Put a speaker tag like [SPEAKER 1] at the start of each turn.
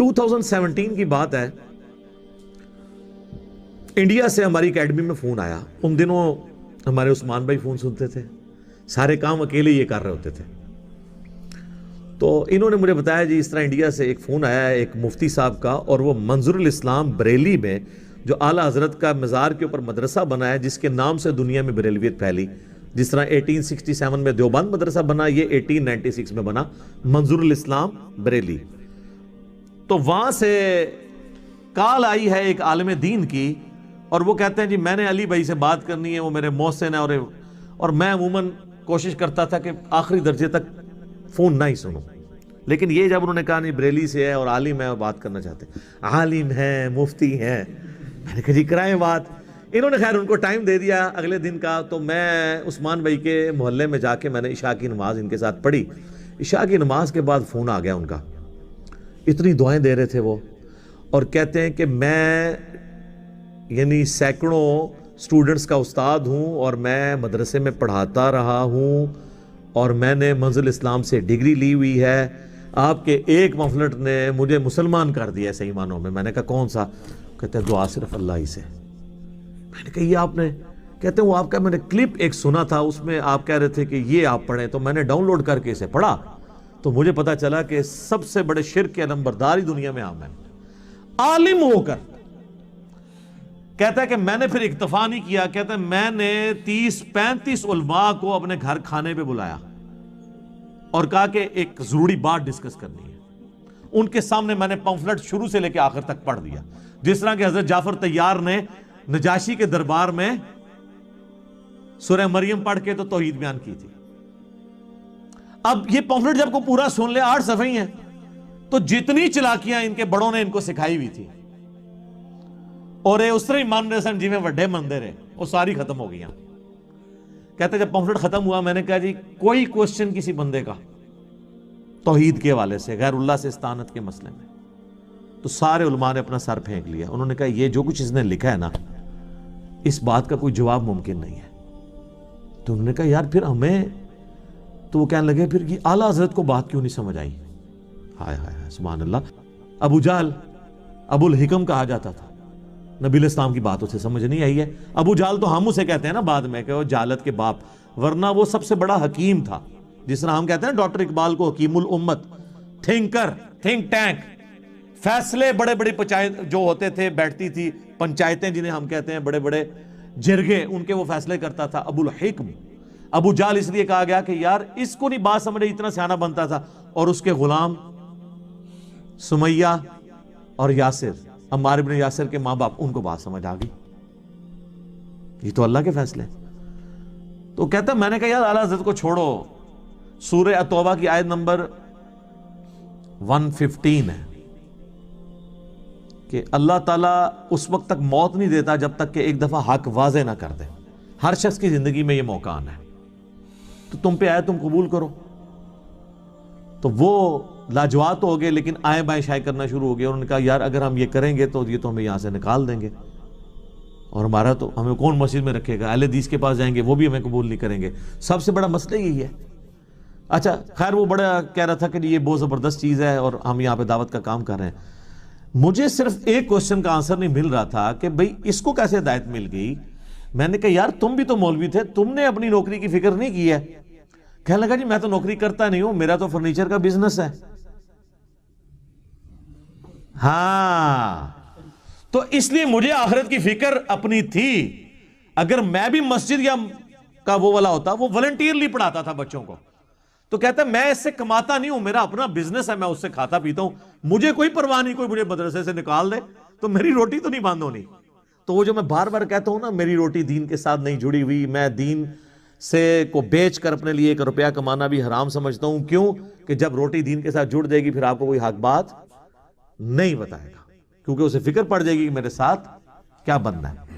[SPEAKER 1] 2017 کی بات ہے، انڈیا سے ہماری اکیڈمی میں فون آیا. ان دنوں ہمارے عثمان بھائی فون سنتے تھے، سارے کام اکیلے یہ کر رہے ہوتے تھے. تو انہوں نے مجھے بتایا جی اس طرح انڈیا سے ایک فون آیا ہے ایک مفتی صاحب کا، اور وہ منظر الاسلام بریلی میں جو اعلیٰ حضرت کا مزار کے اوپر مدرسہ بنا ہے، جس کے نام سے دنیا میں بریلویت پھیلی. جس طرح 1867 میں دیوبند مدرسہ بنا، یہ 1896 میں بنا منظر الاسلام بریلی. تو وہاں سے کال آئی ہے ایک عالم دین کی، اور وہ کہتے ہیں جی میں نے علی بھائی سے بات کرنی ہے، وہ میرے محسن ہے، اور میں عموماً کوشش کرتا تھا کہ آخری درجے تک فون نہ ہی سنوں. لیکن یہ جب انہوں نے کہا نہیں بریلی سے ہے اور عالم ہے اور بات کرنا چاہتے ہیں، عالم ہیں مفتی ہیں، میں نے کہا جی کرائیں بات. انہوں نے خیر ان کو ٹائم دے دیا اگلے دن کا. تو میں عثمان بھائی کے محلے میں جا کے میں نے عشاء کی نماز ان کے ساتھ پڑھی. عشاء کی نماز کے بعد فون آ گیا ان کا، اتنی دعائیں دے رہے تھے وہ، اور کہتے ہیں کہ میں یعنی سینکڑوں سٹوڈنٹس کا استاد ہوں، اور میں مدرسے میں پڑھاتا رہا ہوں، اور میں نے منزل اسلام سے ڈگری لی ہوئی ہے. آپ کے ایک پمفلٹ نے مجھے مسلمان کر دیا صحیح معنوں میں. میں نے کہا کون سا؟ کہتے ہیں دعا صرف اللہ ہی سے. میں نے کہا یہ آپ نے؟ کہتے ہیں وہ آپ کا میں نے کلپ ایک سنا تھا، اس میں آپ کہہ رہے تھے کہ یہ آپ پڑھیں، تو میں نے ڈاؤن لوڈ کر کے اسے پڑھا، تو مجھے پتا چلا کہ سب سے بڑے شرک کے نمبرداری دنیا میں عام ہے. عالم ہو کر کہتا ہے کہ میں نے پھر اکتفا نہیں کیا، کہتا ہے میں نے 30-35 علماء کو اپنے گھر کھانے پہ بلایا اور کہا کہ ایک ضروری بات ڈسکس کرنی ہے. ان کے سامنے میں نے پمفلٹ شروع سے لے کے آخر تک پڑھ دیا، جس طرح کہ حضرت جعفر طیار نے نجاشی کے دربار میں سورہ مریم پڑھ کے تو توحید بیان کی تھی. اب یہ پمفلٹ جب کو پورا سن لے 8 صفحے ہیں، تو جتنی چلاکیاں ان کے بڑوں نے ان کو سکھائی ہوئی تھی، اور اس طرح امام حسن جی میں وڈے مندر ہے، وہ ساری ختم ہو گئی. کہتے جب پمفلٹ ختم ہوا میں نے کہا جی کوئی کوشچن کسی بندے کا توحید کے حوالے سے غیر اللہ سے استعانت کے مسئلے میں، تو سارے علماء نے اپنا سر پھینک لیا. انہوں نے کہا یہ جو کچھ اس نے لکھا ہے نا، اس بات کا کوئی جواب ممکن نہیں ہے. تو انہوں نے کہا یار پھر ہمیں، تو وہ کہنے لگے پھر یہ اعلیٰ حضرت کو بات کیوں نہیں سمجھ آئی؟ ہائے ہائے سبحان اللہ. ابو جہل ابو الحکم کہا جاتا تھا، نبی الاسلام کی بات اسے سمجھ نہیں آئی ہے. ابو جہل تو ہم اسے کہتے ہیں نا بعد میں کہ وہ جہالت کے باپ، ورنہ وہ سب سے بڑا حکیم تھا. جس طرح ہم کہتے ہیں ڈاکٹر اقبال کو حکیم الامت، تھنکر، تھنک ٹینک، فیصلے بڑے بڑے جو ہوتے تھے، بیٹھتی تھی پنچایتیں جنہیں ہم کہتے ہیں، بڑے بڑے جرگے، ان کے وہ فیصلے کرتا تھا ابو الحکم. ابو جہل اس لیے کہا گیا کہ یار اس کو نہیں بات سمجھے، اتنا سیانہ بنتا تھا. اور اس کے غلام سمیہ اور یاسر، عمار ابن یاسر کے ماں باپ، ان کو بات سمجھ آ گئی. یہ تو اللہ کے فیصلے. تو کہتا میں نے کہا یار اعلیٰ حضرت کو چھوڑو. سورہ التوبہ کی آیت نمبر 115 ہے کہ اللہ تعالیٰ اس وقت تک موت نہیں دیتا جب تک کہ ایک دفعہ حق واضح نہ کر دے. ہر شخص کی زندگی میں یہ موقع آنا ہے، تو تم پہ آئے تم قبول کرو. تو وہ لاجواب ہو گئے، لیکن آئیں بائیں شائع کرنا شروع ہو گئے. انہوں نے کہا یار اگر ہم یہ کریں گے تو یہ تو ہمیں یہاں سے نکال دیں گے، اور ہمارا تو ہمیں کون مسجد میں رکھے گا. اہل حدیث کے پاس جائیں گے وہ بھی ہمیں قبول نہیں کریں گے. سب سے بڑا مسئلہ یہی ہے. اچھا خیر وہ بڑا کہہ رہا تھا کہ یہ بہت زبردست چیز ہے اور ہم یہاں پہ دعوت کا کام کر رہے ہیں. مجھے صرف ایک کوشچن کا آنسر نہیں مل رہا تھا کہ بھئی اس کو کیسے ہدایت مل گئی. میں نے کہا یار تم بھی تو مولوی تھے، تم نے اپنی نوکری کی فکر نہیں کی ہے. کہنے لگا جی میں تو نوکری کرتا نہیں ہوں، میرا تو فرنیچر کا بزنس ہے. ہاں تو اس لیے مجھے آخرت کی فکر اپنی تھی. اگر میں بھی مسجد یا کا وہ والا ہوتا، وہ والنٹیئرلی پڑھاتا تھا بچوں کو. تو کہتا ہے میں اس سے کماتا نہیں ہوں، میرا اپنا بزنس ہے، میں اس سے کھاتا پیتا ہوں، مجھے کوئی پرواہ نہیں، کوئی مجھے مدرسے سے نکال دے تو میری روٹی تو نہیں بند ہونی. تو وہ جو میں بار بار کہتا ہوں نا میری روٹی دین کے ساتھ نہیں جڑی ہوئی، میں دین سے کو بیچ کر اپنے لیے 1 روپیہ کمانا بھی حرام سمجھتا ہوں. کیوں کہ جب روٹی دین کے ساتھ جڑ جائے گی پھر آپ کو کوئی حق بات نہیں بتائے گا، کیونکہ اسے فکر پڑ جائے گی کہ میرے ساتھ کیا بننا ہے.